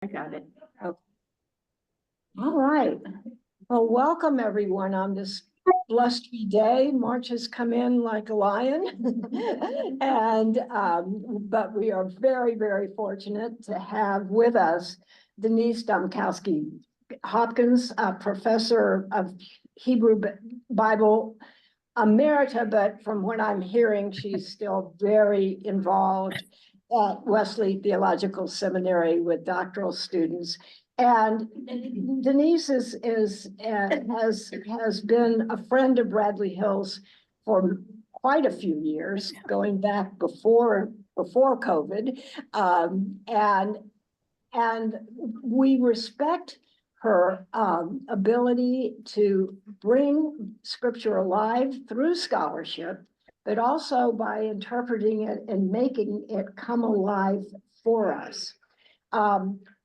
I got it. Okay. All right. Well, welcome everyone on this blustery day. March has come in like a lion. And but we are very, very fortunate to have with us Denise Dombkowski Hopkins, professor of Hebrew Bible, Emerita, but from what I'm hearing, she's still very involved at Wesley Theological Seminary with doctoral students. And Denise has been a friend of Bradley Hill's for quite a few years, going back before COVID. And we respect her ability to bring scripture alive through scholarship, but also by interpreting it and making it come alive for us.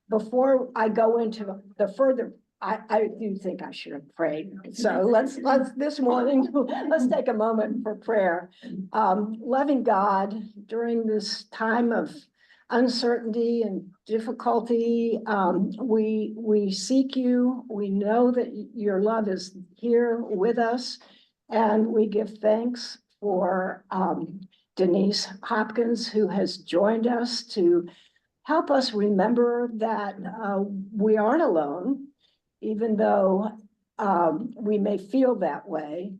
Before I go into the further, I do think I should have prayed. So let's this morning, let's take a moment for prayer. Loving God, during this time of uncertainty and difficulty, we seek you. We know that your love is here with us, and we give thanks for Denise Hopkins, who has joined us to help us remember that we aren't alone, even though we may feel that way,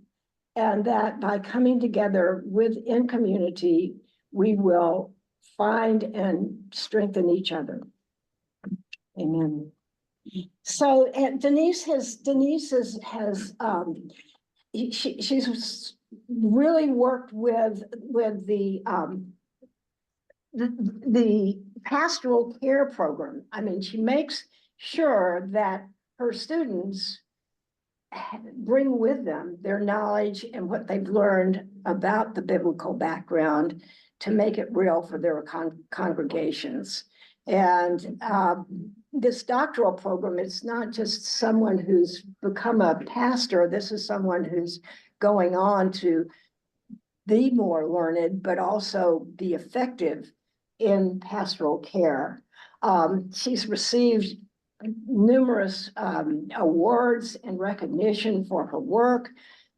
and that by coming together within community, we will find and strengthen each other. Amen. So, and Denise has she's really worked with the pastoral care program. I mean, she makes sure that her students bring with them their knowledge and what they've learned about the biblical background to make it real for their congregations. And this doctoral program, it's not just someone who's become a pastor. This is someone who's going on to be more learned, but also be effective in pastoral care. She's received numerous awards and recognition for her work.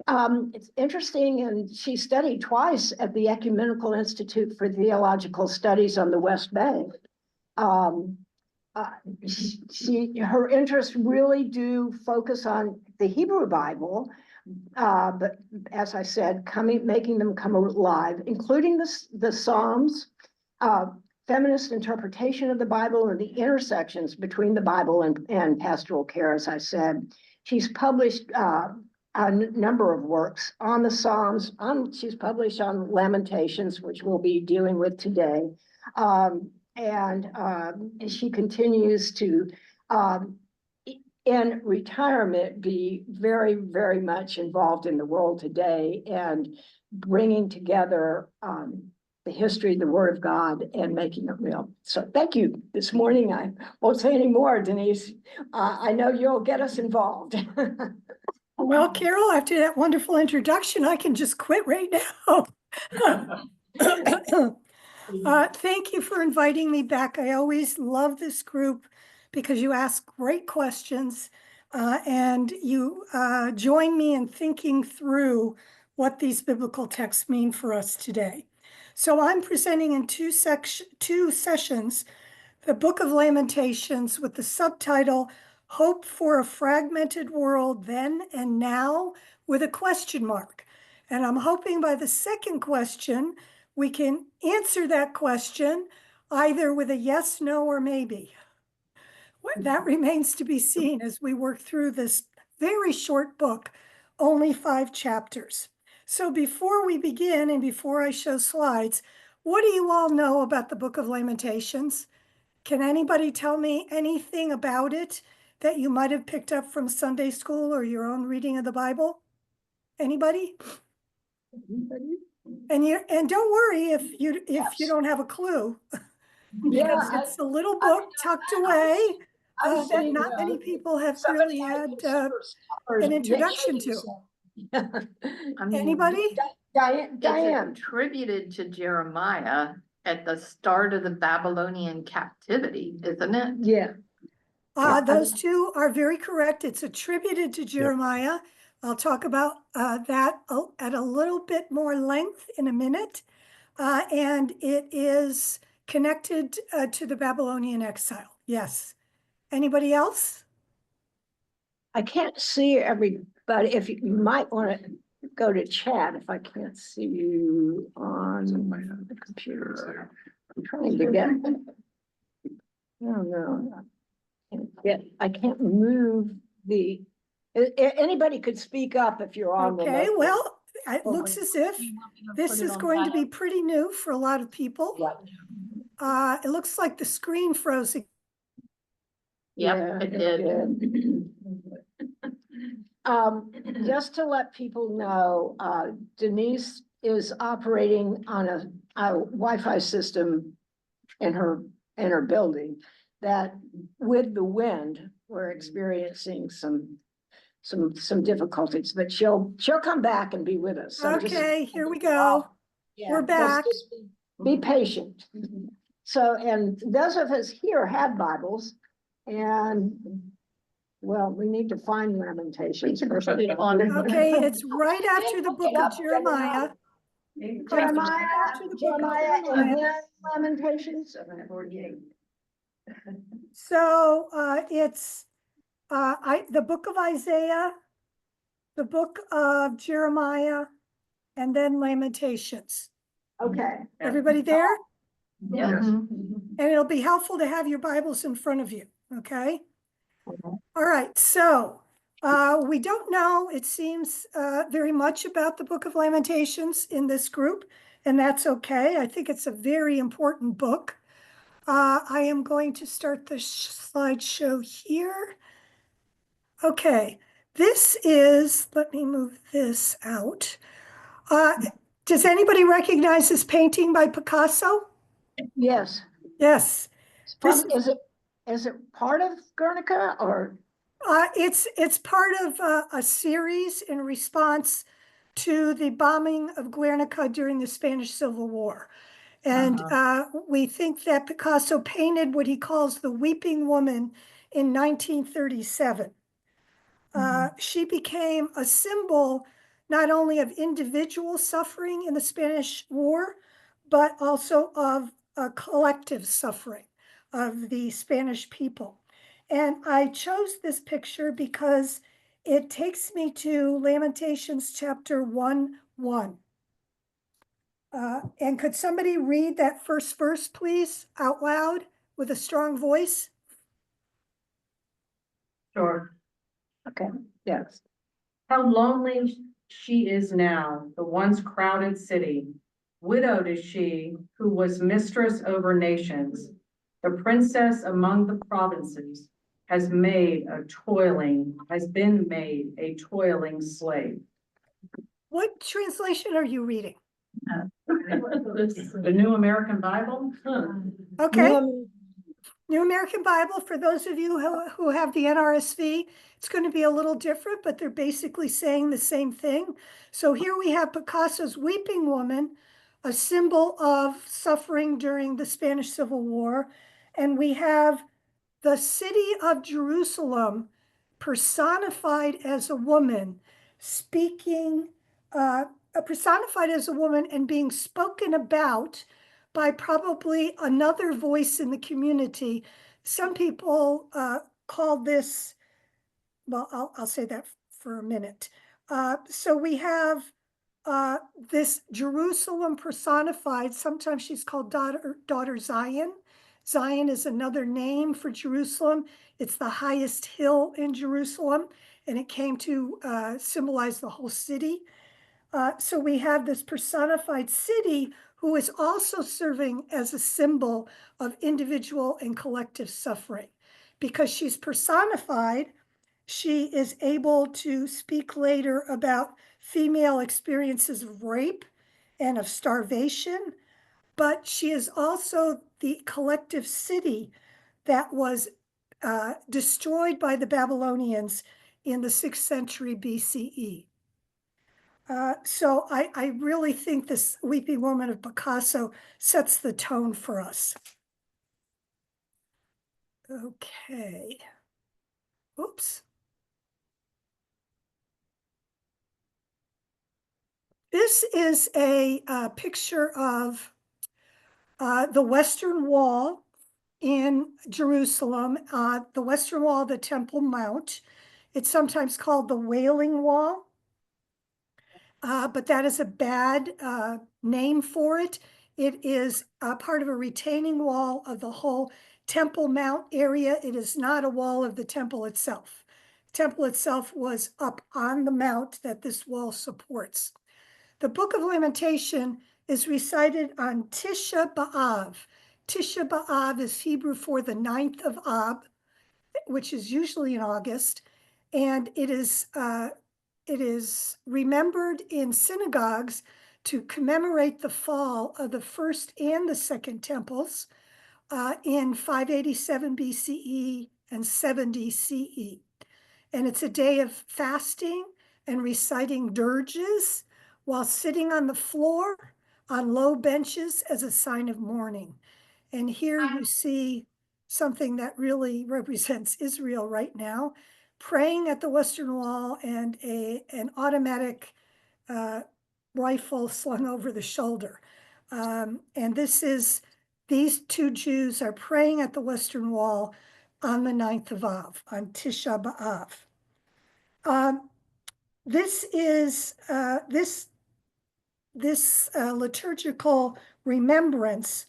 It's interesting, and she studied twice at the Ecumenical Institute for Theological Studies on the West Bank. Her interests really do focus on the Hebrew Bible, but as I said, making them come alive, including the Psalms, feminist interpretation of the Bible, and the intersections between the Bible and pastoral care, as I said. She's published a number of works on the Psalms. She's published on Lamentations, which we'll be dealing with today. And she continues to, in retirement, be very, very much involved in the world today and bringing together the history of the Word of God and making it real. So thank you this morning. I won't say any more, Denise. I know you'll get us involved. Well, Carol, after that wonderful introduction, I can just quit right now. Thank you for inviting me back. I always love this group because you ask great questions and you join me in thinking through what these biblical texts mean for us today. So I'm presenting in two sessions, the Book of Lamentations with the subtitle, Hope for a Fragmented World Then and Now, with a question mark. And I'm hoping by the second question, we can answer that question either with a yes, no, or maybe. That remains to be seen as we work through this very short book, only 5 chapters. So before we begin and before I show slides, what do you all know about the Book of Lamentations? Can anybody tell me anything about it that you might have picked up from Sunday school or your own reading of the Bible? Anybody? And don't worry if you don't have a clue, because it's a little book tucked away that not many people have really had an introduction to. I mean, Anybody? Diane. It's attributed to Jeremiah at the start of the Babylonian captivity, isn't it? Yeah. Those two are very correct. It's attributed to Jeremiah. I'll talk about that at a little bit more length in a minute. And it is connected to the Babylonian exile. Yes. Anybody else? I can't see everybody. If you might want to go to chat, if I can't see you on the computer. I'm trying to get. No. I can't move anybody could speak up if you're on. Okay, well, it looks as if this is going to be pretty new for a lot of people. It looks like the screen froze. Yep, it did. Just to let people know, Denise is operating on a Wi-Fi system in her building that with the wind, we're experiencing some difficulties, but she'll come back and be with us. So Okay, here we go. We're back. Just be patient. So, and those of us here have Bibles, and well, we need to find Lamentations. Okay, it's right after the book of Jeremiah. Jeremiah and then Lamentations. So it's the book of Isaiah, the book of Jeremiah, and then Lamentations. Okay. Everybody there? Yeah. And it'll be helpful to have your Bibles in front of you, okay? All right, so we don't know, it seems, very much about the Book of Lamentations in this group, and that's okay. I think it's a very important book. I am going to start the slideshow here. Okay, this is, let me move this out. Does anybody recognize this painting by Picasso? Yes. Yes. Is it part of Guernica or? It's part of a series in response to the bombing of Guernica during the Spanish Civil War. And we think that Picasso painted what he calls the Weeping Woman in 1937. She became a symbol not only of individual suffering in the Spanish War, but also of a collective suffering of the Spanish people. And I chose this picture because it takes me to Lamentations chapter 1:1. And could somebody read that first verse, please, out loud with a strong voice? Sure. Okay, yes. How lonely she is now, the once crowded city. Widowed is she who was mistress over nations. The princess among the provinces has been made a toiling slave. What translation are you reading? The New American Bible? Okay. New American Bible, for those of you who have the NRSV, it's going to be a little different, but they're basically saying the same thing. So here we have Picasso's Weeping Woman, a symbol of suffering during the Spanish Civil War. And we have the city of Jerusalem personified as a woman, speaking, personified as a woman and being spoken about by probably another voice in the community. Some people call this, well, I'll say that for a minute. So we have this Jerusalem personified. Sometimes she's called daughter Zion. Zion is another name for Jerusalem. It's the highest hill in Jerusalem, and it came to symbolize the whole city. So we have this personified city who is also serving as a symbol of individual and collective suffering. Because she's personified, she is able to speak later about female experiences of rape and of starvation, but she is also the collective city that was destroyed by the Babylonians in the 6th century BCE. So I really think this Weeping Woman of Picasso sets the tone for us. Okay. Oops. This is a picture of the Western Wall in Jerusalem, the Western Wall of the Temple Mount. It's sometimes called the Wailing Wall, but that is a bad name for it. It is part of a retaining wall of the whole Temple Mount area. It is not a wall of the temple itself. The temple itself was up on the mount that this wall supports. The Book of Lamentation is recited on Tisha B'Av. Tisha B'Av is Hebrew for the 9th of Ab, which is usually in August, and it is remembered in synagogues to commemorate the fall of the first and the second temples in 587 BCE and 70 CE. And it's a day of fasting and reciting dirges while sitting on the floor on low benches as a sign of mourning. And here you see something that really represents Israel right now, praying at the Western Wall and an automatic rifle slung over the shoulder. And these two Jews are praying at the Western Wall on the 9th of Av, on Tisha B'Av. This liturgical remembrance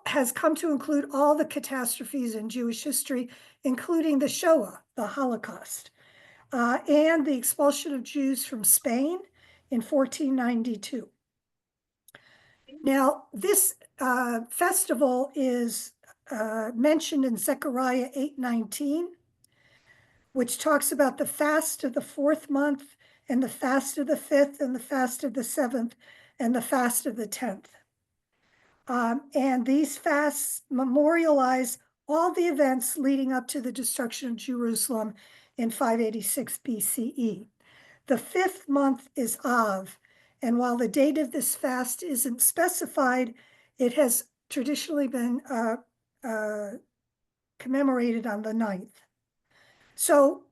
has come to include all the catastrophes in Jewish history, including the Shoah, the Holocaust, and the expulsion of Jews from Spain in 1492. Now, this festival is mentioned in Zechariah 8:19, which talks about the fast of the 4th month and the fast of the 5th and the fast of the 7th and the fast of the 10th. And these fasts memorialize all the events leading up to the destruction of Jerusalem in 586 BCE. The 5th month is Av, and while the date of this fast isn't specified, it has traditionally been commemorated on the 9th. So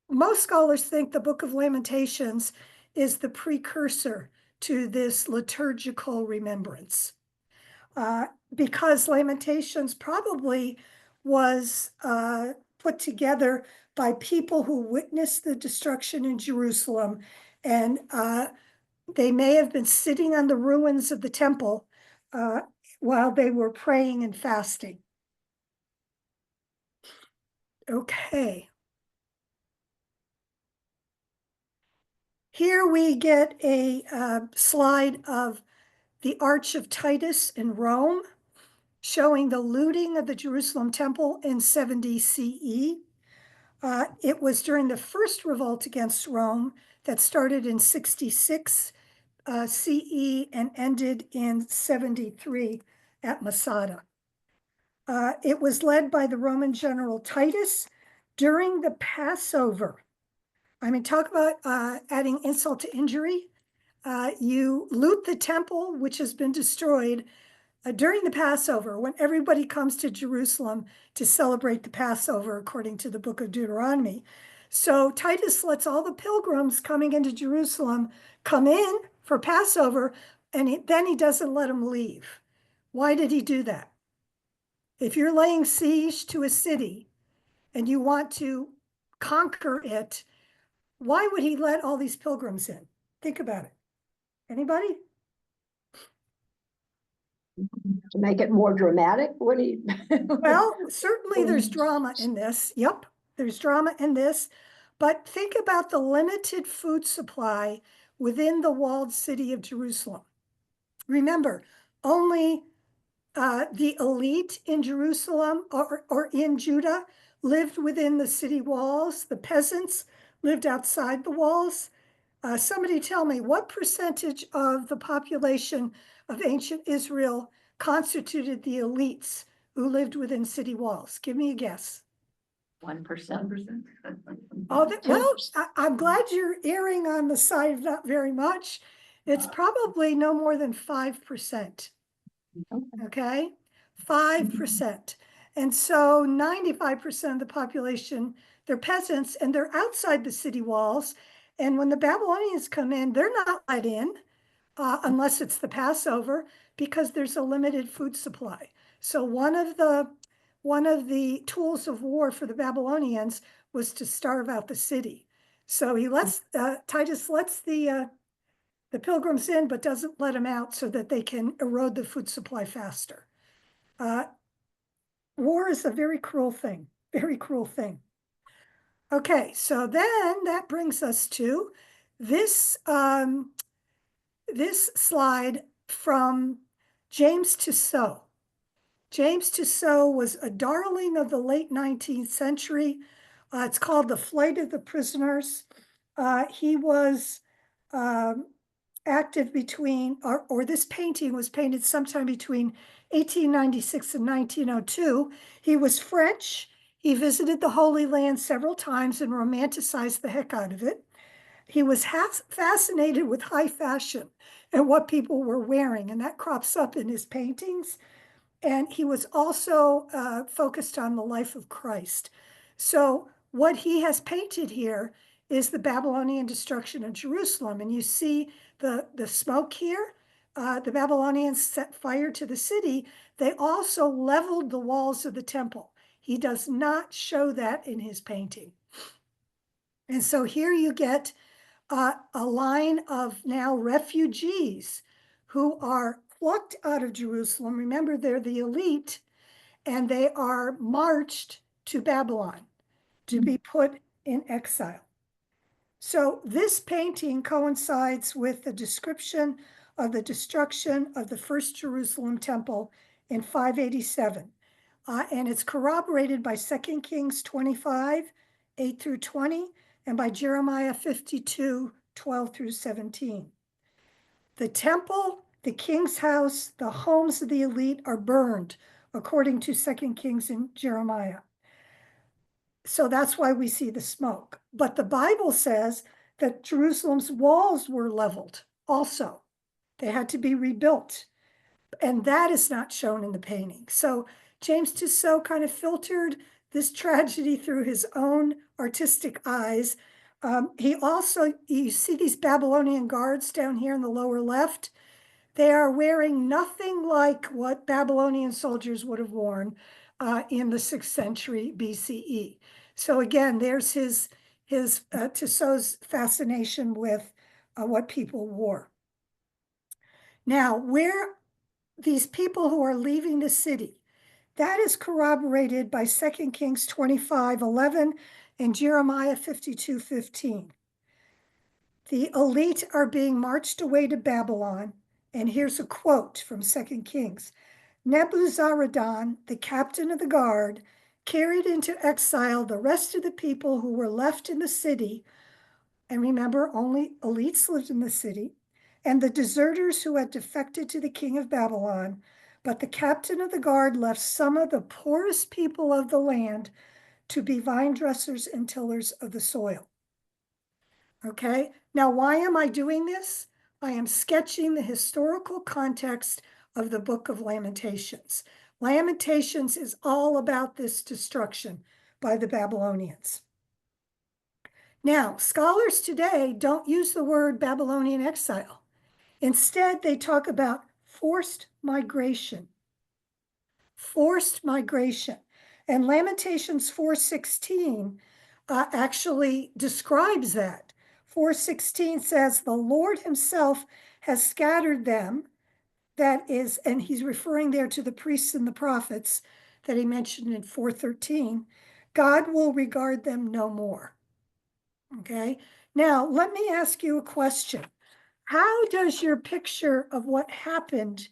most scholars think the Book of Lamentations is the precursor to this liturgical remembrance. Because Lamentations probably was put together by people who witnessed the destruction in Jerusalem, and they may have been sitting on the ruins of the temple while they were praying and fasting. Okay. Here we get a slide of the Arch of Titus in Rome, showing the looting of the Jerusalem temple in 70 CE. It was during the first revolt against Rome that started in 66 CE and ended in 73 at Masada. It was led by the Roman general Titus during the Passover. I mean, talk about adding insult to injury. You loot the temple, which has been destroyed, during the Passover, when everybody comes to Jerusalem to celebrate the Passover, according to the book of Deuteronomy. So Titus lets all the pilgrims coming into Jerusalem come in for Passover, and then he doesn't let them leave. Why did he do that? If you're laying siege to a city and you want to conquer it, why would he let all these pilgrims in? Think about it. Anybody? To make it more dramatic? What do you? Well, certainly there's drama in this. Yep, there's drama in this. But think about the limited food supply within the walled city of Jerusalem. Remember, only the elite in Jerusalem or in Judah lived within the city walls. The peasants lived outside the walls. Somebody tell me, what percentage of the population of ancient Israel constituted the elites who lived within city walls? Give me a guess. 1%. Oh, well, I'm glad you're erring on the side of not very much. It's probably no more than 5%. Okay, 5%. And so 95% of the population, they're peasants and they're outside the city walls. And when the Babylonians come in, they're not let in unless it's the Passover, because there's a limited food supply. So one of the tools of war for the Babylonians was to starve out the city. So he lets Titus lets the pilgrims in, but doesn't let them out so that they can erode the food supply faster. War is a very cruel thing, very cruel thing. Okay, so then that brings us to this, this slide from James Tissot. James Tissot was a darling of the late 19th century. It's called The Flight of the Prisoners. He was active between, or this painting was painted sometime between 1896 and 1902. He was French. He visited the Holy Land several times and romanticized the heck out of it. He was fascinated with high fashion and what people were wearing, and that crops up in his paintings. And he was also focused on the life of Christ. So what he has painted here is the Babylonian destruction of Jerusalem. And you see the smoke here. The Babylonians set fire to the city. They also leveled the walls of the temple. He does not show that in his painting. And so here you get a line of now refugees who are plucked out of Jerusalem. Remember, they're the elite, and they are marched to Babylon to be put in exile. So this painting coincides with the description of the destruction of the first Jerusalem temple in 587. And it's corroborated by 2 Kings 25, 8 through 20, and by Jeremiah 52, 12 through 17. The temple, the king's house, the homes of the elite are burned, according to 2 Kings and Jeremiah. So that's why we see the smoke. But the Bible says that Jerusalem's walls were leveled also. They had to be rebuilt. And that is not shown in the painting. So James Tissot kind of filtered this tragedy through his own artistic eyes. He also, you see these Babylonian guards down here in the lower left. They are wearing nothing like what Babylonian soldiers would have worn in the 6th century BCE. So again, there's his Tissot's fascination with what people wore. Now, where these people who are leaving the city, that is corroborated by 2 Kings 25:11 and Jeremiah 52:15. The elite are being marched away to Babylon. And here's a quote from 2 Kings. Nebuzaradan, the captain of the guard, carried into exile the rest of the people who were left in the city. And remember, only elites lived in the city. And the deserters who had defected to the king of Babylon. But the captain of the guard left some of the poorest people of the land to be vine dressers and tillers of the soil. Okay, now why am I doing this? I am sketching the historical context of the Book of Lamentations. Lamentations is all about this destruction by the Babylonians. Now, scholars today don't use the word Babylonian exile. Instead, they talk about forced migration. Forced migration. And Lamentations 4:16 actually describes that. 4:16 says, the Lord himself has scattered them. That is, and he's referring there to the priests and the prophets that he mentioned in 4:13. God will regard them no more. Okay, now let me ask you a question. How does your picture of what happened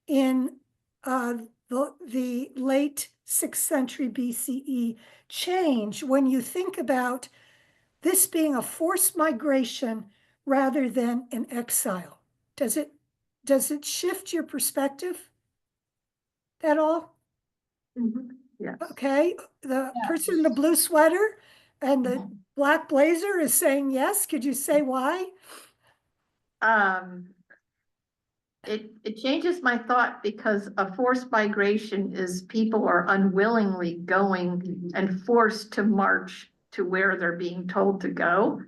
in the late 6th century BCE change when you think about this being a forced migration rather than an exile? Does it shift your perspective at all? Yes. Okay, the person in the blue sweater and the black blazer is saying yes. Could you say why? it changes my thought because a forced migration is people are unwillingly going and forced to march to where they're being told to go.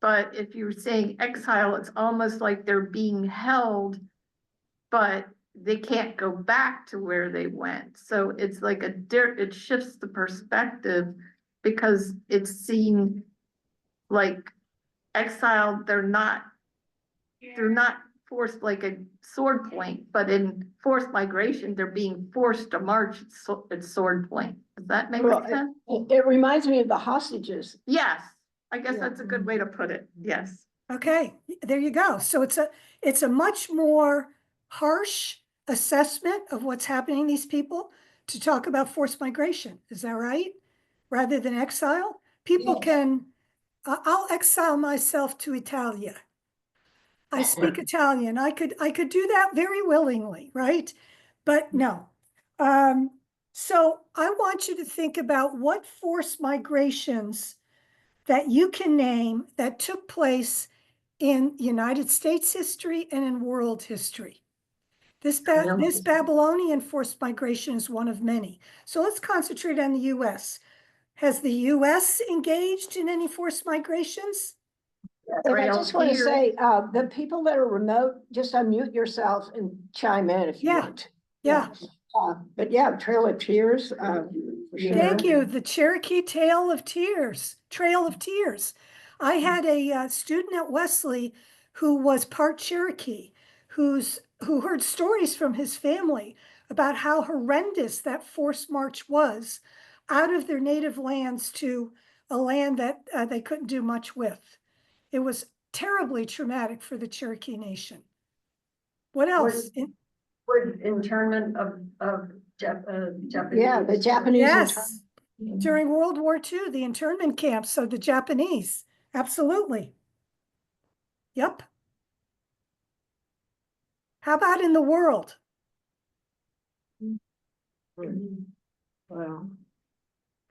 But if you're saying exile, it's almost like they're being held, but they can't go back to where they went. So it's like it shifts the perspective because it's seen like exiled, they're not forced like a sword point, but in forced migration, they're being forced to march at sword point. Does that make Well, sense? It reminds me of the hostages. Yes, I guess Yeah. that's a good way to put it. Yes. Okay, there you go. So it's a much more harsh assessment of what's happening to these people to talk about forced migration. Is that right? Rather than exile? People Yes. can, I'll exile myself to Italia. I speak Italian. I could do that very willingly, right? But no. So I want you to think about what forced migrations that you can name that took place in United States history and in world history. This Babylonian forced migration is one of many. So let's concentrate on the US. Has the US engaged in any forced migrations? And I just want to say, the people that are remote, just unmute yourself and chime in if you Yeah. want. Yeah. But yeah, Trail of Tears. For sure. Thank you. The Cherokee Trail of Tears. I had a student at Wesley who was part Cherokee, who heard stories from his family about how horrendous that forced march was out of their native lands to a land that they couldn't do much with. It was terribly traumatic for the Cherokee Nation. What else? Internment of Japanese. Yeah, the Japanese. Yes. During World War II, the internment camps, so the Japanese, absolutely. Yep. How about in the world? Well,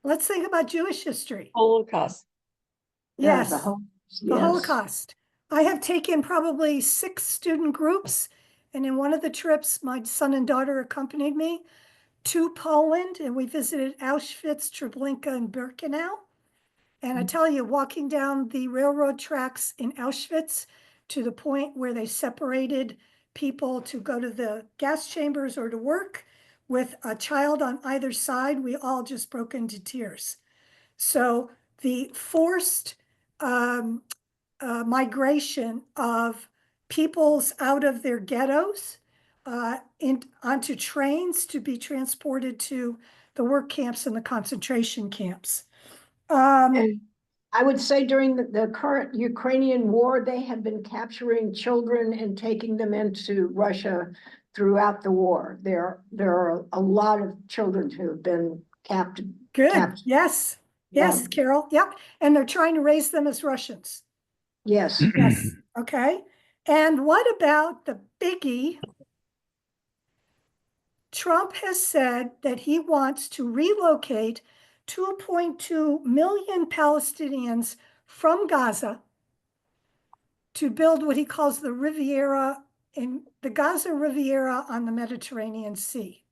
Let's think about Jewish history. Holocaust. yeah, Yes, the yes. Holocaust. I have taken probably 6 student groups, and in one of the trips, my son and daughter accompanied me to Poland, and we visited Auschwitz, Treblinka, and Birkenau. And I tell you, walking down the railroad tracks in Auschwitz to the point where they separated people to go to the gas chambers or to work with a child on either side, we all just broke into tears. So the forced migration of peoples out of their ghettos onto trains to be transported to the work camps and the concentration camps. And I would say during the current Ukrainian war, they have been capturing children and taking them into Russia throughout the war. There are a lot of children who have been captured. Good. Yes. Yes, Carol. Yep. And they're trying to raise them as Russians. Yes. Yes. Okay. And what about the biggie? Trump has said that he wants to relocate 2.2 million Palestinians from Gaza to build what he calls the Riviera in the Gaza Riviera on the Mediterranean Sea.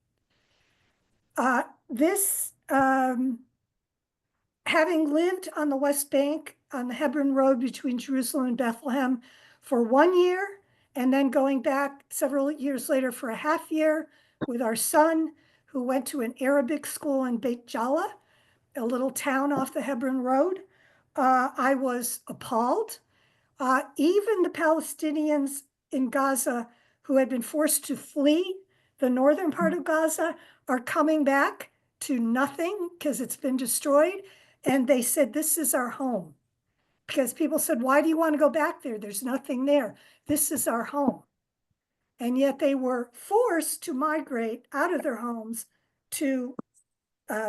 Having lived on the West Bank on the Hebron Road between Jerusalem and Bethlehem for 1 year, and then going back several years later for a half year with our son, who went to an Arabic school in Beit Jala, a little town off the Hebron Road, I was appalled. Even the Palestinians in Gaza who had been forced to flee the northern part of Gaza are coming back to nothing because it's been destroyed. And they said, this is our home. Because people said, why do you want to go back there? There's nothing there. This is our home. And yet they were forced to migrate out of their homes to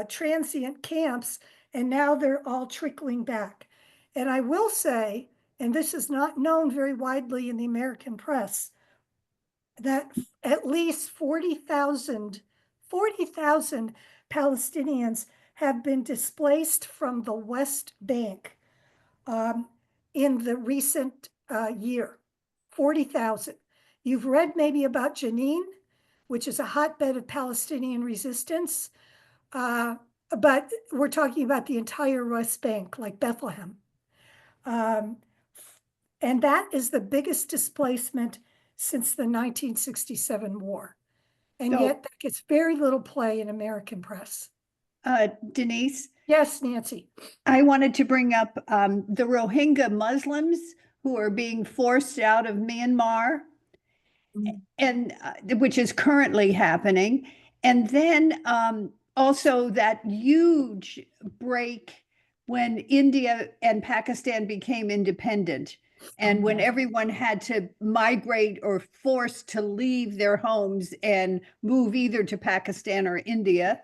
transient camps. And now they're all trickling back. And I will say, and this is not known very widely in the American press, that at least 40,000 Palestinians have been displaced from the West Bank in the recent year, 40,000. You've read maybe about Jenin, which is a hotbed of Palestinian resistance. But we're talking about the entire West Bank, like Bethlehem. And that is the biggest displacement since the 1967 war. And So- yet that gets very little play in American press. Denise, Yes, Nancy. I wanted to bring up the Rohingya Muslims who are being forced out of Myanmar, and which is currently happening. And then also that huge break when India and Pakistan became independent, and when everyone had to migrate or forced to leave their homes and move either to Pakistan or India.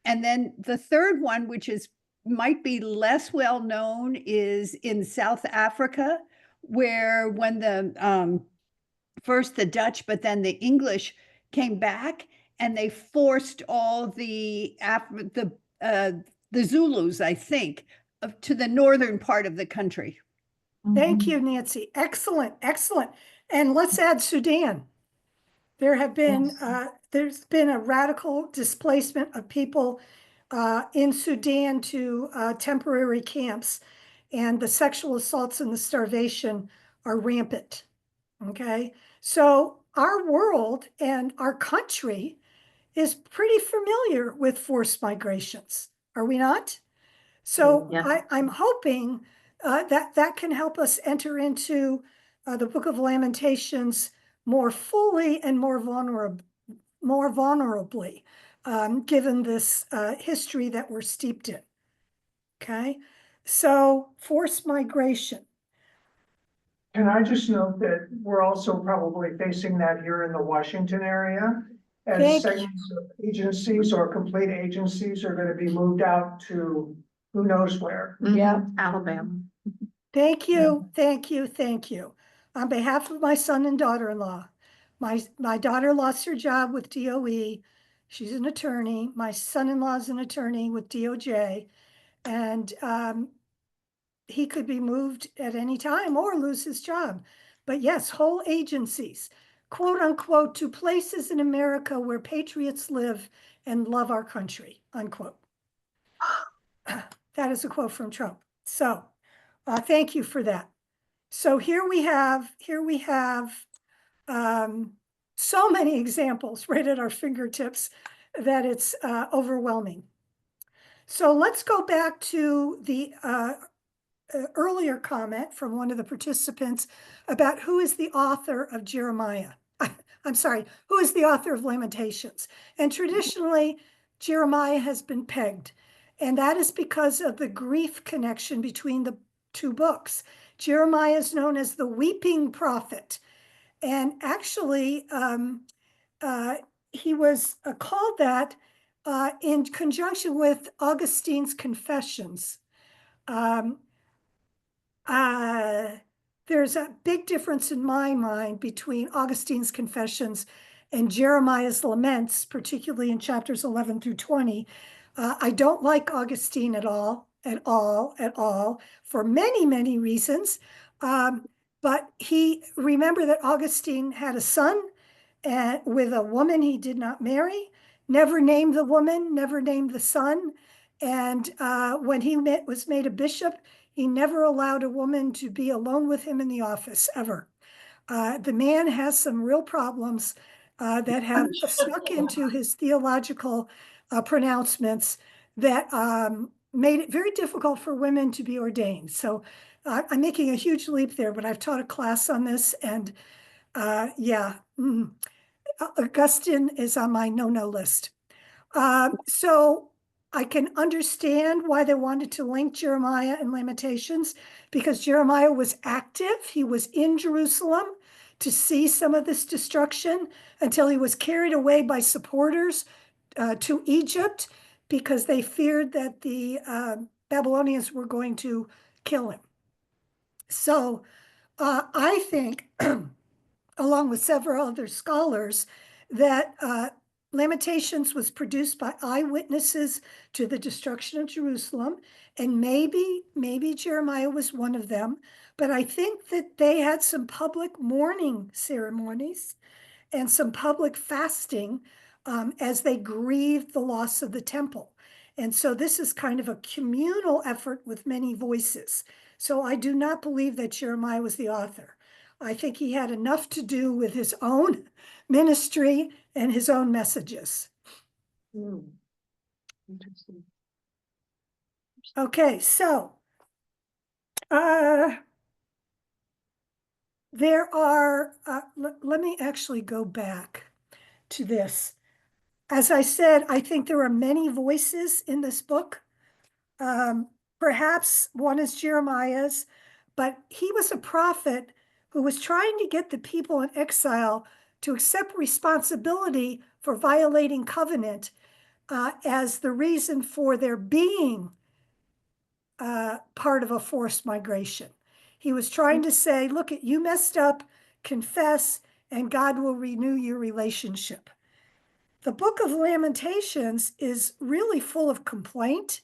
And then the third one, which is might be less well known, is in South Africa, where when the first the Dutch, but then the English came back, and they forced all the Zulus, I think, to the northern part of the country. Thank you, Nancy. Excellent, excellent. And let's add Sudan. There have been, there's been a radical displacement of people in Sudan to temporary camps, and the sexual assaults and the starvation are rampant. Okay, so our world and our country is pretty familiar with forced migrations, are we not? So Yeah. I'm hoping that that can help us enter into the Book of Lamentations more fully and more vulnerably, given this history that we're steeped in. Okay, so forced migration. Can I just note that we're also probably facing that here in the Washington area? As Thank you. segments of agencies or complete agencies are gonna be moved out to who knows where. Yeah. Alabama. Thank you, thank you, thank you. On behalf of my son and daughter-in-law, my daughter lost her job with DOE. She's an attorney. My son-in-law is an attorney with DOJ. And he could be moved at any time or lose his job. But yes, whole agencies, quote unquote, to places in America where patriots live and love our country, unquote. That is a quote from Trump. So thank you for that. So here we have so many examples right at our fingertips that it's overwhelming. So let's go back to the earlier comment from one of the participants about who is the author of Jeremiah. I'm sorry, who is the author of Lamentations? And traditionally, Jeremiah has been pegged, and that is because of the grief connection between the two books. Jeremiah is known as the weeping prophet, and actually he was called that in conjunction with Augustine's Confessions. There's a big difference in my mind between Augustine's Confessions and Jeremiah's Laments, particularly in chapters 11 through 20. I don't like Augustine at all, for many, many reasons. But remember that Augustine had a son with a woman he did not marry, never named the woman, never named the son. And when he was made a bishop, he never allowed a woman to be alone with him in the office, ever. The man has some real problems that have snuck into his theological pronouncements that made it very difficult for women to be ordained. So I'm making a huge leap there, but I've taught a class on this, and Augustine is on my no-no list. So I can understand why they wanted to link Jeremiah and Lamentations, because Jeremiah was active. He was in Jerusalem to see some of this destruction until he was carried away by supporters to Egypt, because they feared that the Babylonians were going to kill him. So I think, along with several other scholars, that Lamentations was produced by eyewitnesses to the destruction of Jerusalem, and maybe Jeremiah was one of them, but I think that they had some public mourning ceremonies and some public fasting as they grieved the loss of the temple. And so this is kind of a communal effort with many voices. So I do not believe that Jeremiah was the author. I think he had enough to do with his own ministry and his own messages. Interesting. Okay, so there are, let me actually go back to this. As I said, I think there are many voices in this book. Perhaps one is Jeremiah's, but he was a prophet who was trying to get the people in exile to accept responsibility for violating covenant as the reason for their being part of a forced migration. He was trying to say, look, you messed up, confess, and God will renew your relationship. The Book of Lamentations is really full of complaint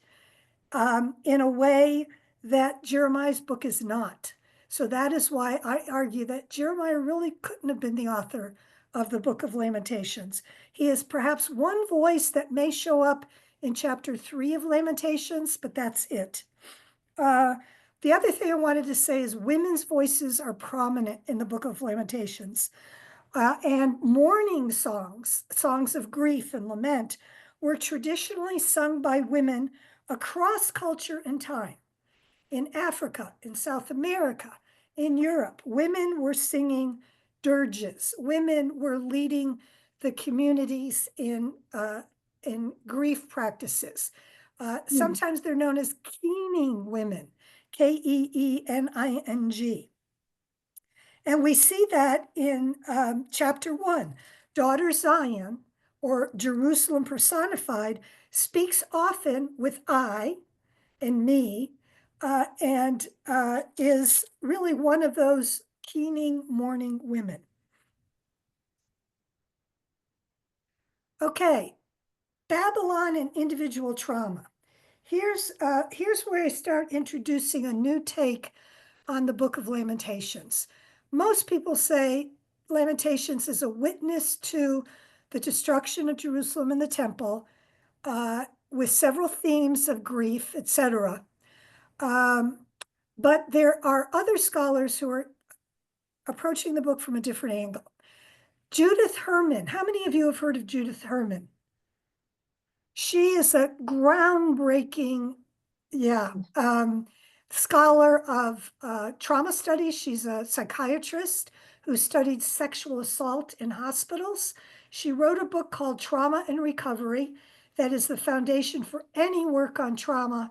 in a way that Jeremiah's book is not. So that is why I argue that Jeremiah really couldn't have been the author of the Book of Lamentations. He is perhaps one voice that may show up in chapter 3 of Lamentations, but that's it. The other thing I wanted to say is women's voices are prominent in the Book of Lamentations. And mourning songs, songs of grief and lament, were traditionally sung by women across culture and time. In Africa, in South America, in Europe, women were singing dirges. Women were leading the communities in grief practices. Sometimes they're known as keening women, Keening. And we see that in chapter 1. Daughter Zion, or Jerusalem personified, speaks often with I and me, and is really one of those keening mourning women. Okay, Babylon and individual trauma. Here's where I start introducing a new take on the Book of Lamentations. Most people say Lamentations is a witness to the destruction of Jerusalem and the temple, with several themes of grief, etc. But there are other scholars who are approaching the book from a different angle. Judith Herman. How many of you have heard of Judith Herman? She is a groundbreaking, scholar of trauma studies. She's a psychiatrist who studied sexual assault in hospitals. She wrote a book called Trauma and Recovery that is the foundation for any work on trauma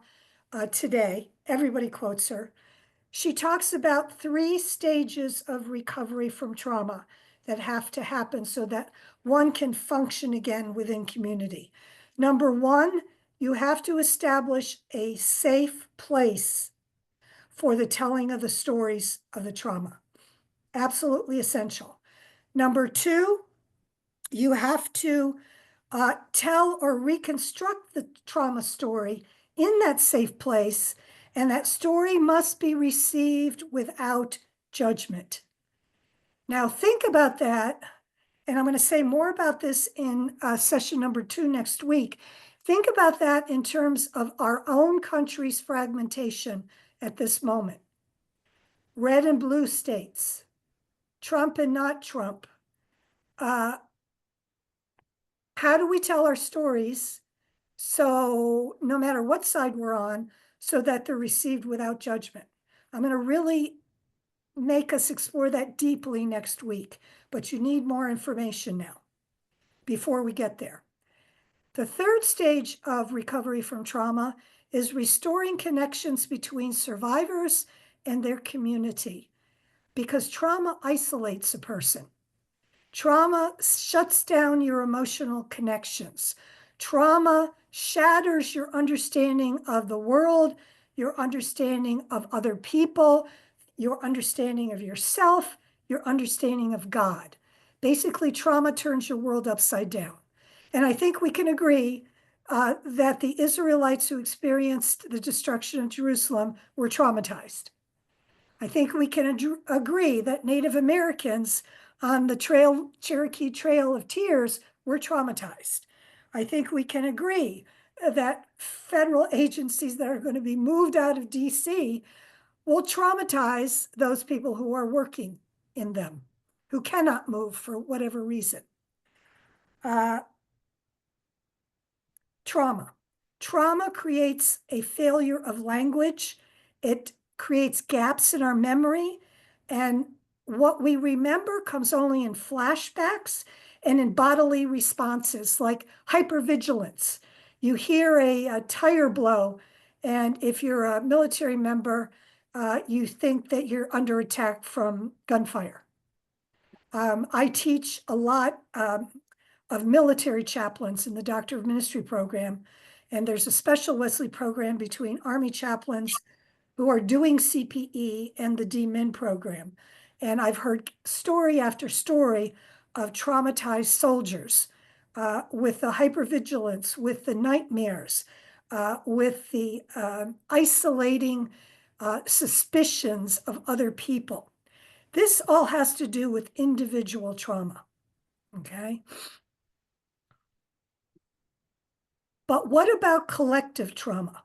today. Everybody quotes her. She talks about 3 stages of recovery from trauma that have to happen so that one can function again within community. Number 1, you have to establish a safe place for the telling of the stories of the trauma. Absolutely essential. Number 2, you have to tell or reconstruct the trauma story in that safe place, and that story must be received without judgment. Now think about that, and I'm going to say more about this in session number 2 next week. Think about that in terms of our own country's fragmentation at this moment. Red and blue states, Trump and not Trump. How do we tell our stories so no matter what side we're on, so that they're received without judgment? I'm going to really make us explore that deeply next week, but you need more information now before we get there. The third stage of recovery from trauma is restoring connections between survivors and their community, because trauma isolates a person. Trauma shuts down your emotional connections. Trauma shatters your understanding of the world, your understanding of other people, your understanding of yourself, your understanding of God. Basically, trauma turns your world upside down. And I think we can agree that the Israelites who experienced the destruction of Jerusalem were traumatized. I think we can agree that Native Americans on the Cherokee Trail of Tears were traumatized. I think we can agree that federal agencies that are going to be moved out of DC will traumatize those people who are working in them, who cannot move for whatever reason. Trauma. Trauma creates a failure of language. It creates gaps in our memory. And what we remember comes only in flashbacks and in bodily responses like hypervigilance. You hear a tire blow, and if you're a military member, you think that you're under attack from gunfire. I teach a lot of military chaplains in the Doctor of Ministry program. And there's a special Wesley program between Army chaplains who are doing CPE and the DMIN program. And I've heard story after story of traumatized soldiers with the hypervigilance, with the nightmares, with the isolating suspicions of other people. This all has to do with individual trauma, okay? But what about collective trauma?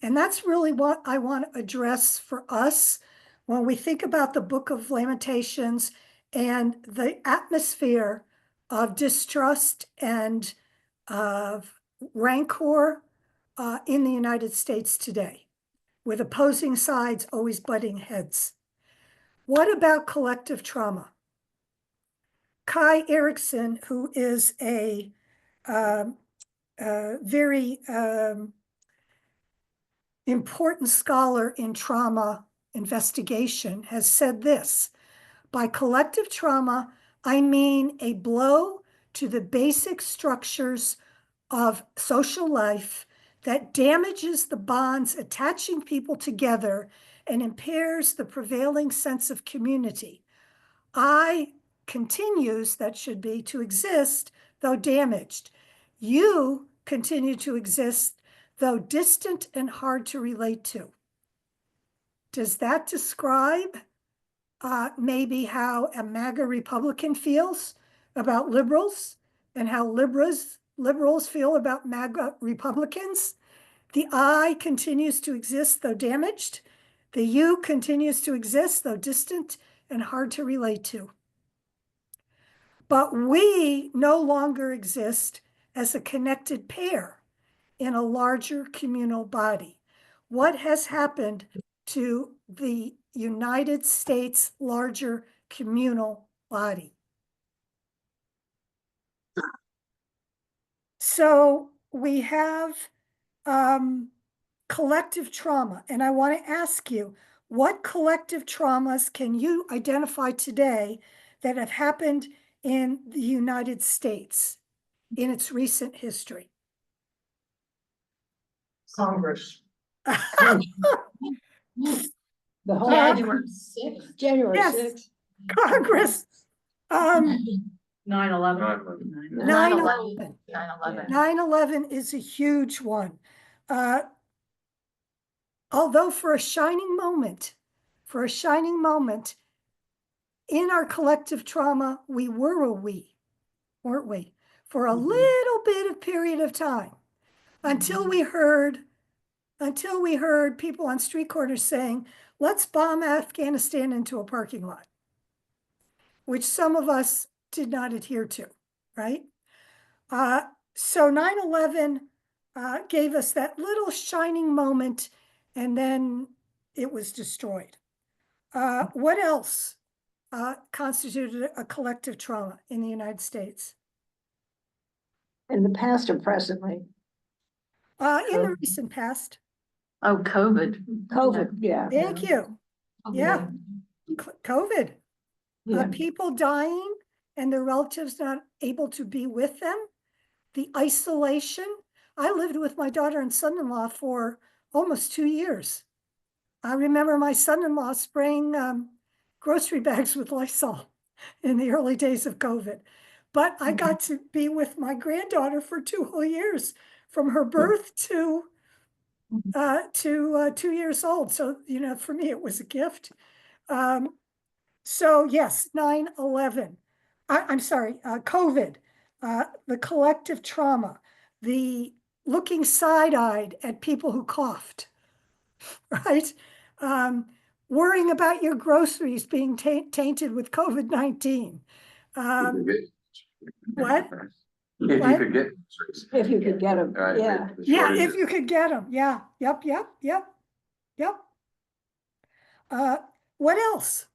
And that's really what I want to address for us when we think about the Book of Lamentations and the atmosphere of distrust and of rancor in the United States today, with opposing sides always butting heads. What about collective trauma? Kai Erikson, who is a very important scholar in trauma investigation, has said this: by collective trauma, I mean a blow to the basic structures of social life that damages the bonds attaching people together and impairs the prevailing sense of community. I continues, that should be, to exist, though damaged. You continue to exist, though distant and hard to relate to. Does that describe maybe how a MAGA Republican feels about liberals and how liberals feel about MAGA Republicans? The I continues to exist, though damaged. The you continues to exist, though distant and hard to relate to. But we no longer exist as a connected pair in a larger communal body. What has happened to the United States larger communal body? So we have collective trauma, and I want to ask you, what collective traumas can you identify today that have happened in the United States in its recent history? Congress. The whole January 6th. January Yes. 6th. Congress, 9/11. 9/11. 9/11. 9/11 is a huge one. Although for a shining moment in our collective trauma, we were a we, weren't we? For a little bit of period of time, until we heard people on street corners saying, let's bomb Afghanistan into a parking lot, which some of us did not adhere to, right? So 9/11 gave us that little shining moment, and then it was destroyed. What else constituted a collective trauma in the United States? In the past or presently? In the recent past. Oh, COVID. COVID, yeah. Thank you. Yeah, COVID. Yeah. People dying and their relatives not able to be with them. The isolation. I lived with my daughter and son-in-law for almost 2 years. I remember my son-in-law spraying grocery bags with Lysol in the early days of COVID. but I got to be with my granddaughter for 2 whole years, from her birth to 2 years old. So, you know, for me, it was a gift. So yes, 9/11. I'm sorry, COVID, the collective trauma, the looking side-eyed at people who coughed, right? Worrying about your groceries being tainted with COVID-19. What? If What? you could get. If you could get them, Right, yeah. the Yeah, if shortages. you could get them. Yeah, yep. What else?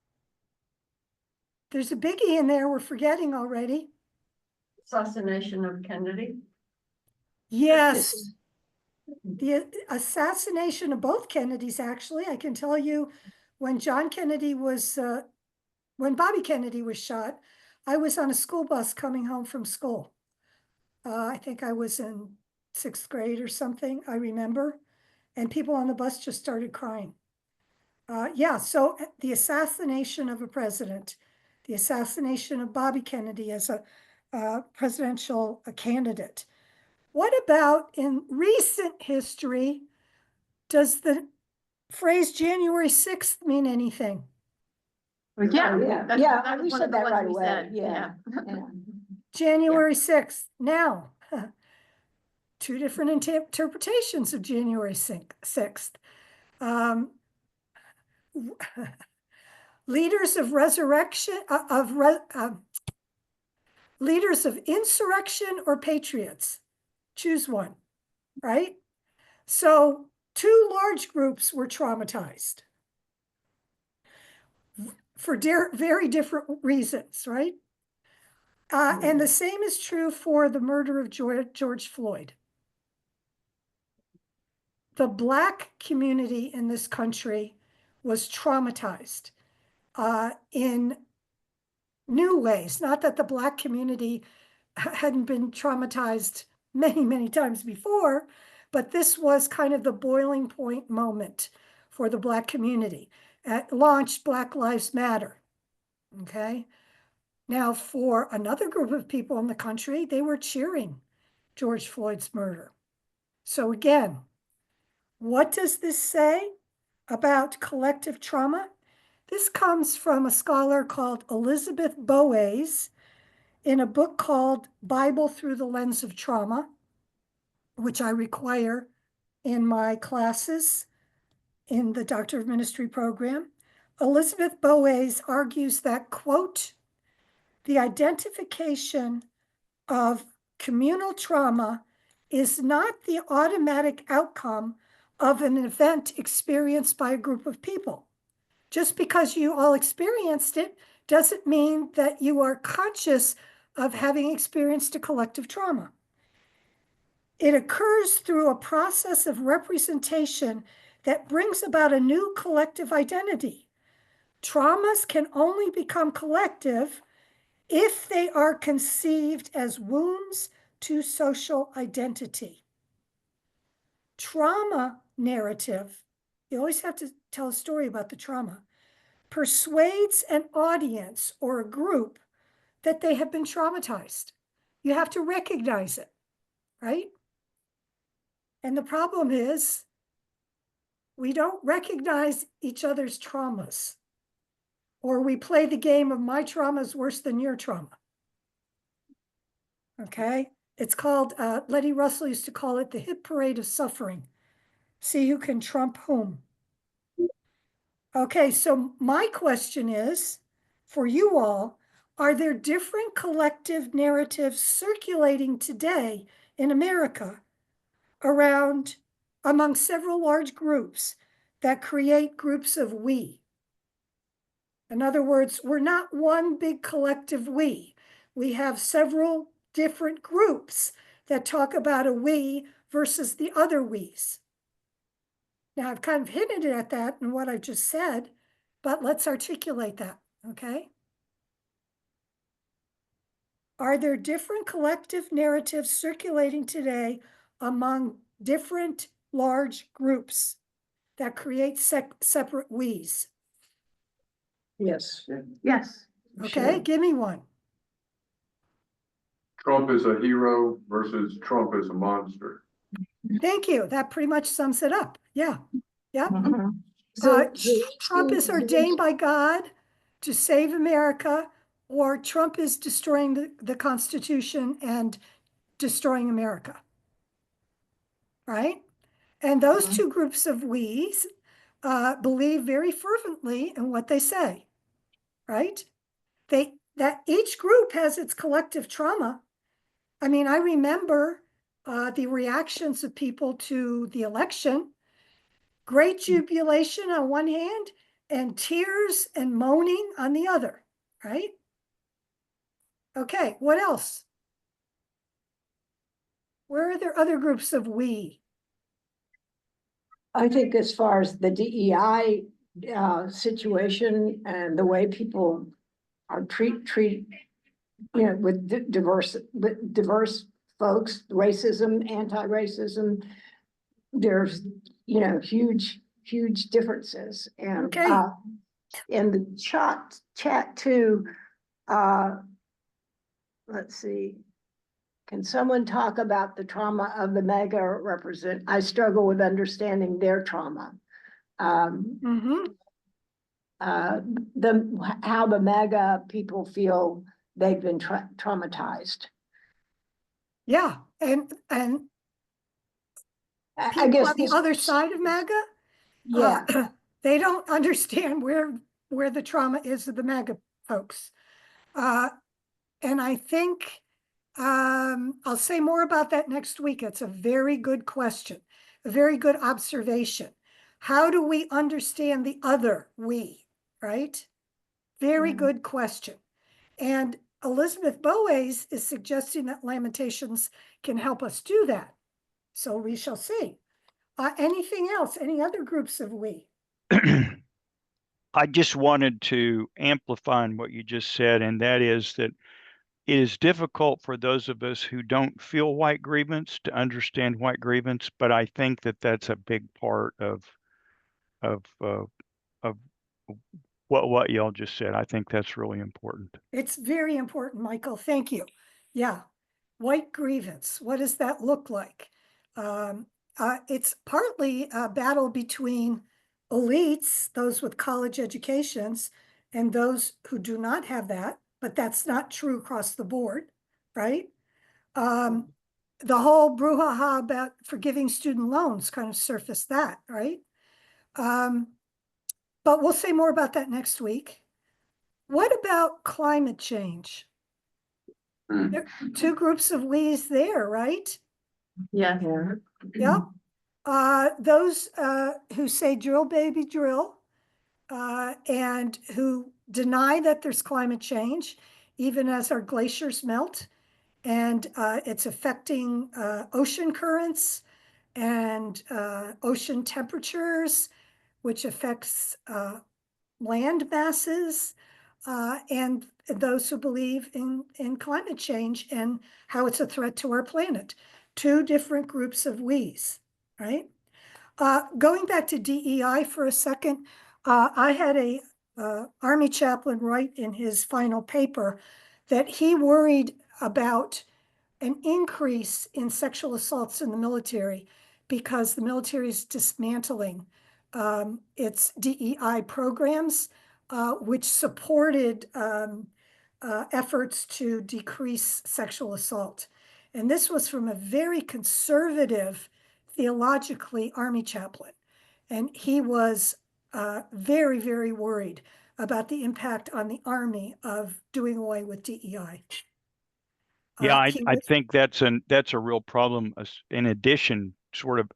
There's a biggie in there we're forgetting already. Assassination of Kennedy. Yes. The assassination of both Kennedys, actually. I can tell you, when John Kennedy was, when Bobby Kennedy was shot, I was on a school bus coming home from school. I think I was in 6th grade or something, I remember. And people on the bus just started crying. Yeah, so the assassination of a president, the assassination of Bobby Kennedy as a presidential candidate. What about in recent history, does the phrase January 6th mean anything? Yeah, Yeah, that's- yeah, that was we one said of the that ones right we away, said, yeah. January 6th. Now, two different interpretations of January 6th. Leaders of resurrection, leaders of insurrection or patriots. Choose one, right? So 2 large groups were traumatized for very different reasons, right? And the same is true for the murder of George Floyd. The Black community in this country was traumatized in new ways. Not that the Black community hadn't been traumatized many times before, but this was kind of the boiling point moment for the Black community. Launched Black Lives Matter, okay? Now, for another group of people in the country, they were cheering George Floyd's murder. So again, what does this say about collective trauma? This comes from a scholar called Elizabeth Boas in a book called Bible Through the Lens of Trauma, which I require in my classes in the Doctor of Ministry program. Elizabeth Boas argues that, quote, the identification of communal trauma is not the automatic outcome of an event experienced by a group of people. Just because you all experienced it doesn't mean that you are conscious of having experienced a collective trauma. It occurs through a process of representation that brings about a new collective identity. Traumas can only become collective if they are conceived as wounds to social identity. Trauma narrative, you always have to tell a story about the trauma, persuades an audience or a group that they have been traumatized. You have to recognize it, right? And the problem is we don't recognize each other's traumas, or we play the game of my trauma is worse than your trauma. Okay? It's called, Letty Russell used to call it the hit parade of suffering. See who can trump whom. Okay, so my question is, for you all, are there different collective narratives circulating today in America around, among several large groups that create groups of we? In other words, we're not one big collective we. We have several different groups that talk about a we versus the other we's. Now, I've kind of hinted at that in what I just said, but let's articulate that, okay? Are there different collective narratives circulating today among different large groups that create separate we's? Yes. Yes. Okay, Sure. give me one. Trump is a hero versus Trump is a monster. Thank you. That pretty much sums it up. Yeah, yeah. So Trump is ordained by God to save America, or Trump is destroying the Constitution and destroying America. Right? And those two groups of we's believe very fervently in what they say. Right? That each group has its collective trauma. I mean, I remember the reactions of people to the election. Great jubilation on one hand and tears and moaning on the other, right? Okay, what else? Where are there other groups of we? I think as far as the DEI situation and the way people are treat, you know, with diverse folks, racism, anti-racism, there's, you know, huge differences. And Okay. in the chat too, let's see. Can someone talk about the trauma of the MAGA represent? I struggle with understanding their trauma. How the MAGA people feel they've been traumatized. Yeah, and I people guess on the other side of MAGA, yeah, they don't understand where the trauma is of the MAGA folks. And I think I'll say more about that next week. It's a very good question, a very good observation. How do we understand the other we, right? Very good question. And Elizabeth Boas is suggesting that Lamentations can help us do that. So we shall see. Anything else? Any other groups of we? I just wanted to amplify on what you just said, and that is that it is difficult for those of us who don't feel white grievance to understand white grievance, but I think that that's a big part of what y'all just said. I think that's really important. It's very important, Michael. Thank you. Yeah. White grievance. What does that look like? It's partly a battle between elites, those with college educations, and those who do not have that, but that's not true across the board, right? The whole brouhaha about forgiving student loans kind of surfaced that, right? But we'll say more about that next week. What about climate change? There are two groups of we's there, right? Yeah. Yep. Those who say drill, baby, drill, and who deny that there's climate change, even as our glaciers melt, and it's affecting ocean currents and ocean temperatures, which affects land masses, and those who believe in climate change and how it's a threat to our planet. Two different groups of we's, right? Going back to DEI for a second, I had a Army chaplain write in his final paper that he worried about an increase in sexual assaults in the military because the military is dismantling its DEI programs, which supported efforts to decrease sexual assault. And this was from a very conservative, theologically Army chaplain. And he was very, very worried about the impact on the Army of doing away with DEI. Yeah, I think that's a real problem. In addition, sort of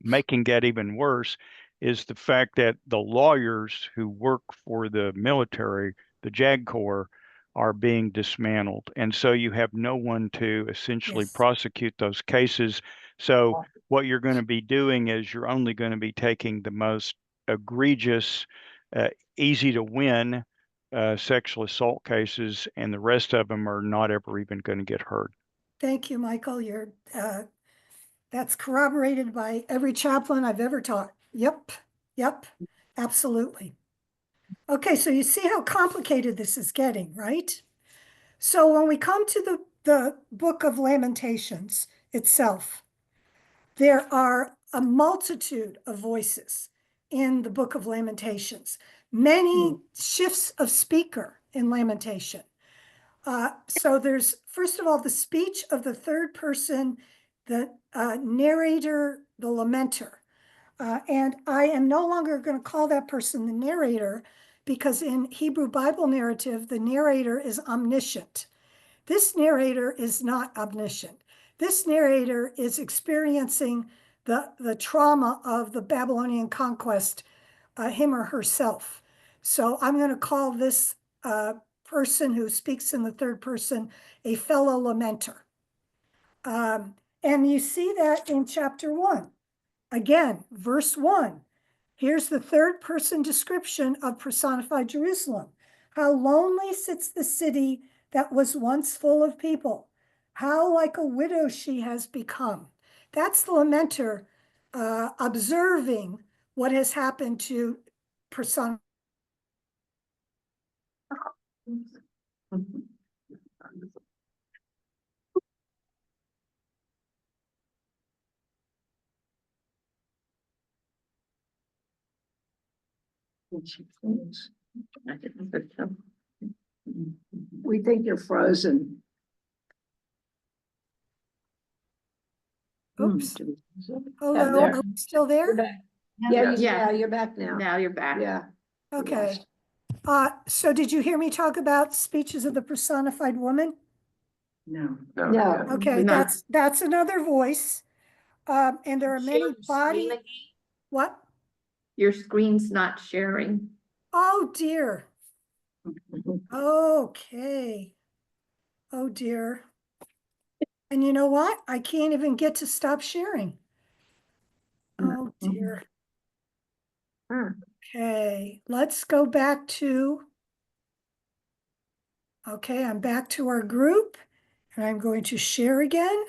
making that even worse is the fact that the lawyers who work for the military, the JAG Corps, are being dismantled. And so you have no one to essentially prosecute those cases. So what you're going to be doing is you're only going to be taking the most egregious, easy to win sexual assault cases, and the rest of them are not ever even going to get heard. Thank you, Michael. That's corroborated by every chaplain I've ever taught. Yep, absolutely. Okay, so you see how complicated this is getting, right? So when we come to the Book of Lamentations itself. There are a multitude of voices in the Book of Lamentations, many shifts of speaker in Lamentation. So there's, first of all, the speech of the third person, the narrator, the lamenter. And I am no longer going to call that person the narrator, because in Hebrew Bible narrative, the narrator is omniscient. This narrator is not omniscient. This narrator is experiencing the trauma of the Babylonian conquest, him or herself. So I'm going to call this person who speaks in the third person a fellow lamenter. And you see that in chapter 1. Again, verse 1. Here's the third person description of personified Jerusalem. How lonely sits the city that was once full of people. How like a widow she has become. That's the lamenter observing what has happened to personified. We think you're frozen. Oops. Yeah, Hello, there. are we still there? You're back. Yeah, Yeah. you're back now. Now you're back. Yeah. Okay. So did you hear me talk about speeches of the personified woman? No. No. Okay, Not- that's another voice. And there are many body. What? Your screen's not sharing. Oh dear. Okay. Oh dear. And you know what? I can't even get to stop sharing. Oh dear. Okay, let's go back to. Okay, I'm back to our group and I'm going to share again.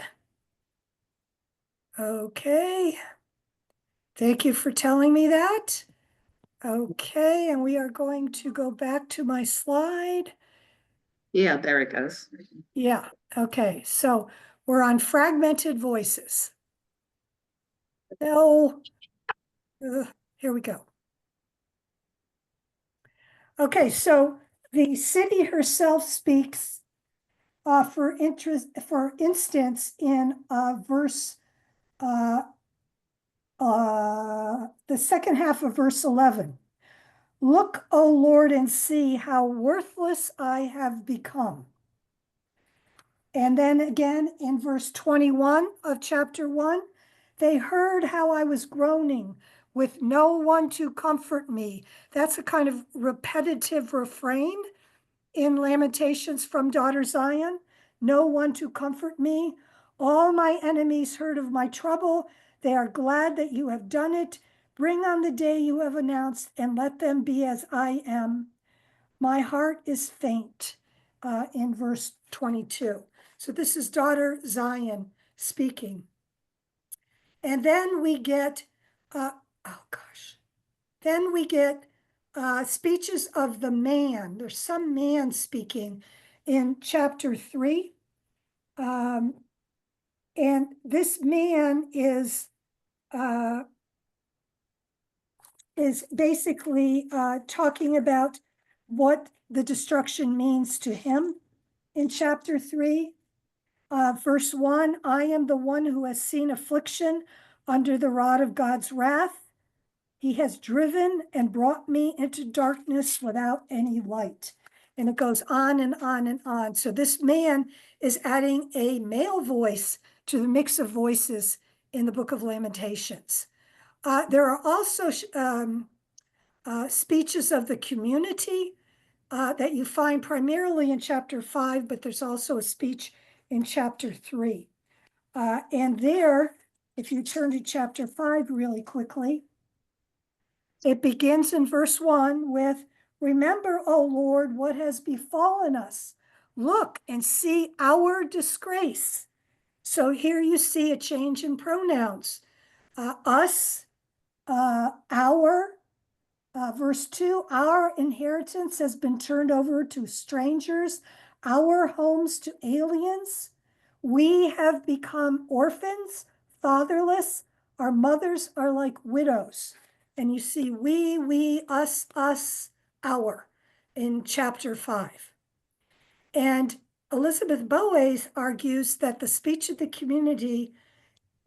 Okay. Thank you for telling me that. Okay, and we are going to go back to my slide. Yeah, there it goes. Yeah, okay, so we're on fragmented voices. No, here we go. Okay, so the city herself speaks for instance, in verse the second half of verse 11. Look, O Lord, and see how worthless I have become. And then again in verse 21 of chapter 1, they heard how I was groaning with no one to comfort me. That's a kind of repetitive refrain in Lamentations from daughter Zion. No one to comfort me. All my enemies heard of my trouble. They are glad that you have done it. Bring on the day you have announced, and let them be as I am. My heart is faint, in verse 22. So this is daughter Zion speaking. And then we get, then we get speeches of the man. There's some man speaking in chapter 3. And this man is basically talking about what the destruction means to him in chapter 3. Verse 1, I am the one who has seen affliction under the rod of God's wrath. He has driven and brought me into darkness without any light. And it goes on and on and on. So this man is adding a male voice to the mix of voices in the Book of Lamentations. There are also speeches of the community that you find primarily in chapter 5, but there's also a speech in chapter 3. And there, if you turn to chapter 5 really quickly, it begins in verse 1 with, remember, O Lord, what has befallen us. Look and see our disgrace. So here you see a change in pronouns. Us, our. Verse 2, our inheritance has been turned over to strangers. our homes to aliens. We have become orphans, fatherless. Our mothers are like widows. And you see we, us, our in chapter 5. And Elizabeth Boas argues that the speech of the community,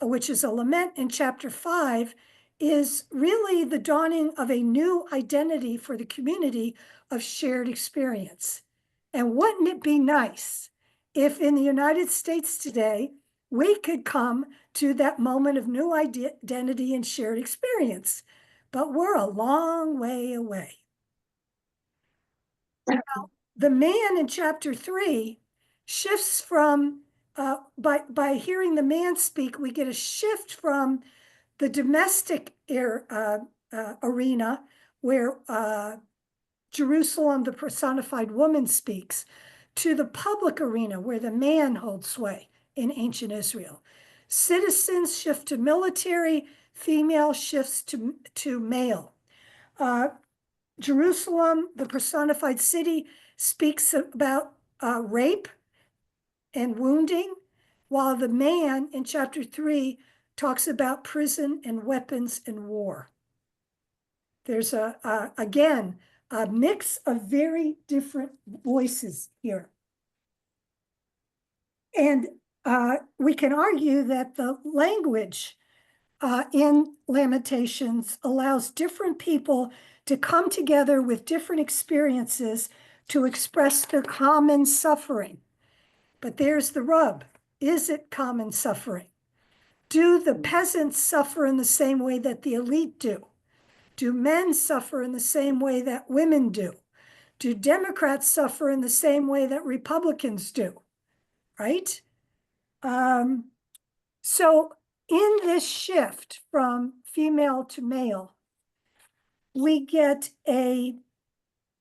which is a lament in chapter 5, is really the dawning of a new identity for the community of shared experience. And wouldn't it be nice if in the United States today, we could come to that moment of new identity and shared experience? But we're a long way away. Now, the man in chapter 3 shifts from, by hearing the man speak, we get a shift from the domestic arena where Jerusalem, the personified woman, speaks, to the public arena where the man holds sway in ancient Israel. Citizens shift to military, female shifts to male. Jerusalem, the personified city, speaks about rape and wounding, while the man in chapter 3 talks about prison and weapons and war. There's again, a mix of very different voices here. And we can argue that the language in Lamentations allows different people to come together with different experiences to express their common suffering. But there's the rub. Is it common suffering? Do the peasants suffer in the same way that the elite do? Do men suffer in the same way that women do? Do Democrats suffer in the same way that Republicans do? Right? So in this shift from female to male, we get a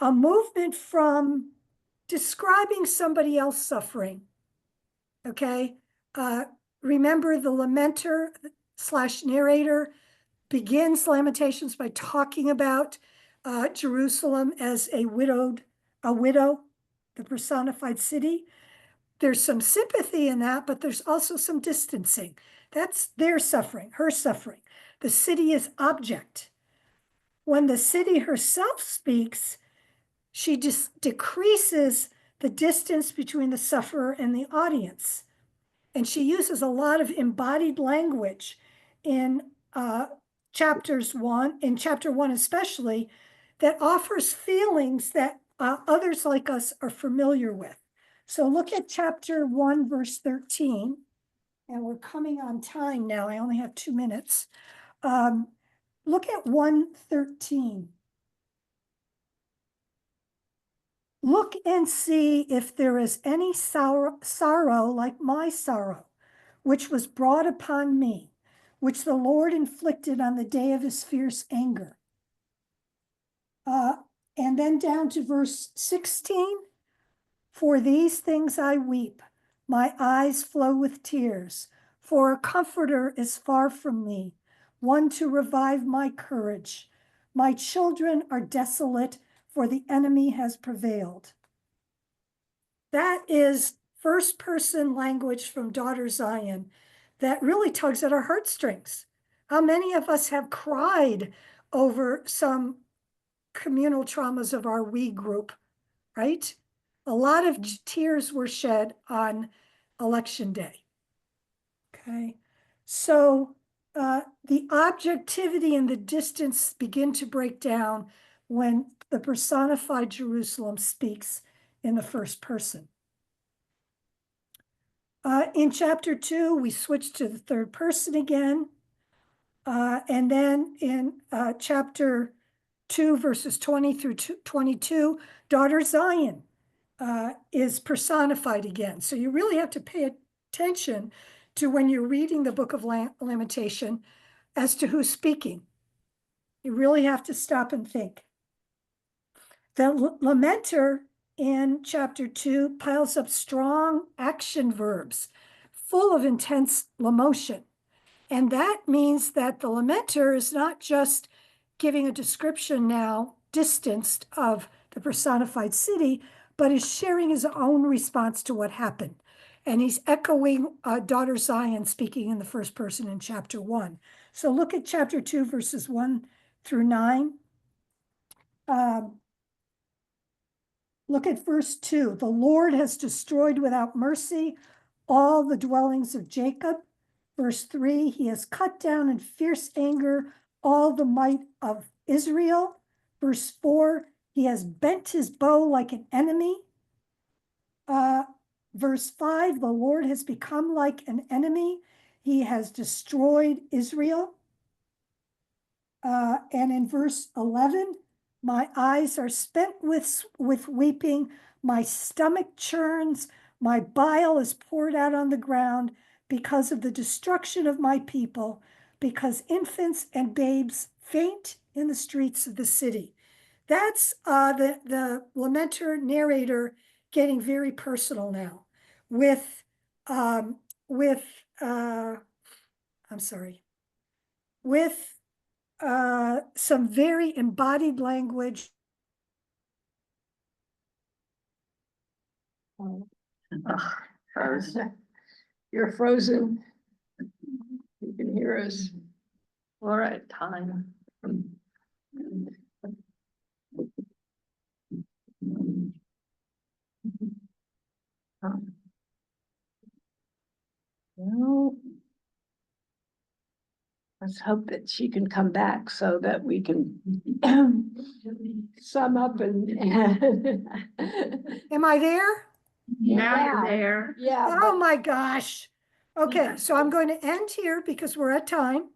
movement from describing somebody else suffering. Okay. Remember, the lamenter / narrator begins Lamentations by talking about Jerusalem as a widow, the personified city. There's some sympathy in that, but there's also some distancing. That's their suffering, her suffering. The city is object. When the city herself speaks, she just decreases the distance between the sufferer and the audience. And she uses a lot of embodied language in chapter 1 especially, that offers feelings that others like us are familiar with. So look at chapter 1, verse 13, and we're coming on time now. I only have 2 minutes. Look at 1:13. Look and see if there is any sorrow like my sorrow, which was brought upon me, which the Lord inflicted on the day of his fierce anger. And then down to verse 16. For these things I weep, my eyes flow with tears, for a comforter is far from me, one to revive my courage. My children are desolate, for the enemy has prevailed. That is first-person language from Daughter Zion that really tugs at our heartstrings. How many of us have cried over some communal traumas of our we group, right? A lot of tears were shed on election day. Okay, so the objectivity and the distance begin to break down when the personified Jerusalem speaks in the first person. In chapter 2, we switch to the third person again. And then in chapter 2, verses 20 through 22, Daughter Zion is personified again. So you really have to pay attention to when you're reading the Book of Lamentation as to who's speaking. You really have to stop and think. The lamenter in chapter 2 piles up strong action verbs full of intense emotion. And that means that the lamenter is not just giving a description now distanced of the personified city, but is sharing his own response to what happened. And he's echoing daughter Zion speaking in the first person in chapter 1. So look at chapter 2, verses 1 through 9. Look at verse 2. The Lord has destroyed without mercy all the dwellings of Jacob. Verse 3, he has cut down in fierce anger all the might of Israel. Verse 4, he has bent his bow like an enemy. Verse 5, the Lord has become like an enemy. He has destroyed Israel. And in verse 11, my eyes are spent with weeping. My stomach churns. My bile is poured out on the ground because of the destruction of my people, because infants and babes faint in the streets of the city. That's the lamenter narrator getting very personal now with some very embodied language. Frozen. You're frozen. You can hear us. All right, time. Well, let's hope that she can come back so that we can sum up and. Am I there? Now you're there. Yeah. Oh my gosh. Okay, so I'm going to end here because we're at time.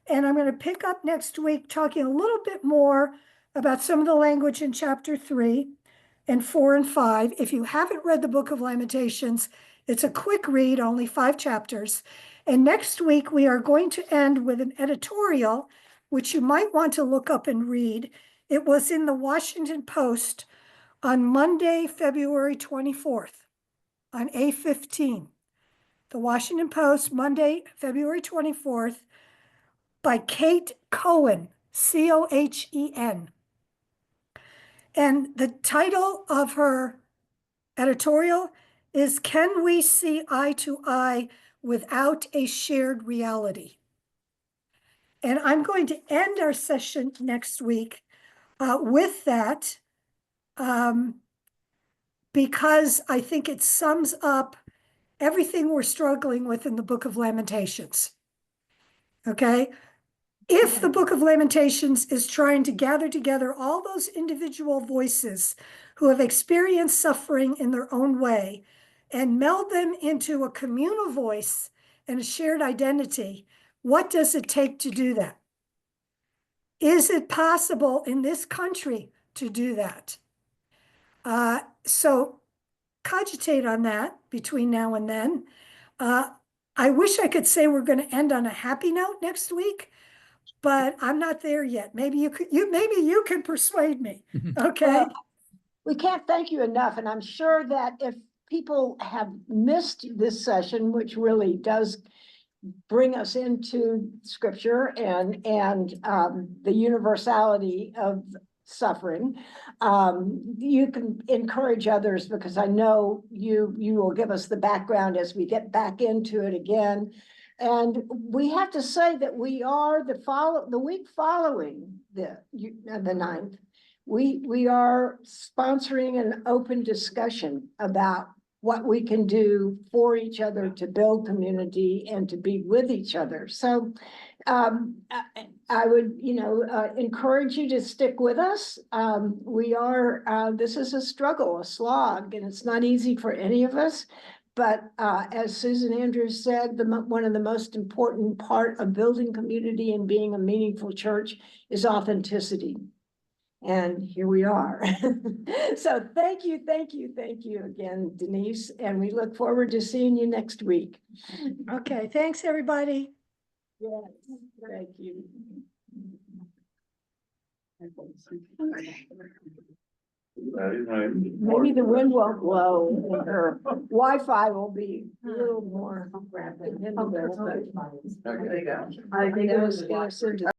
And I'm going to pick up next week talking a little bit more about some of the language in chapter 3 and 4 and 5. If you haven't read the Book of Lamentations, it's a quick read, only 5 chapters. And next week, we are going to end with an editorial, which you might want to look up and read. It was in the Washington Post on Monday, February 24th, on A15. The Washington Post, Monday, February 24th, by Kate Cohen, Cohen. And the title of her editorial is Can We See Eye to Eye Without a Shared Reality? And I'm going to end our session next week with that because I think it sums up everything we're struggling with in the Book of Lamentations. Okay? If the Book of Lamentations is trying to gather together all those individual voices who have experienced suffering in their own way and meld them into a communal voice and a shared identity, what does it take to do that? Is it possible in this country to do that? So cogitate on that between now and then. I wish I could say we're going to end on a happy note next week, but I'm not there yet. Maybe you can persuade me. Okay. Well, we can't thank you enough. And I'm sure that if people have missed this session, which really does bring us into scripture and the universality of suffering, you can encourage others, because I know you will give us the background as we get back into it again. And we have to say that we are the week following the 9th. We are sponsoring an open discussion about what we can do for each other to build community and to be with each other. So I would, encourage you to stick with us. This is a struggle, a slog, and it's not easy for any of us. But as Susan Andrews said, one of the most important part of building community and being a meaningful church is authenticity. And here we are. So thank you again, Denise. And we look forward to seeing you next week. Okay, thanks, everybody. Yes, thank you. Maybe the wind won't blow and her Wi-Fi will be a little more. Okay. I think it was.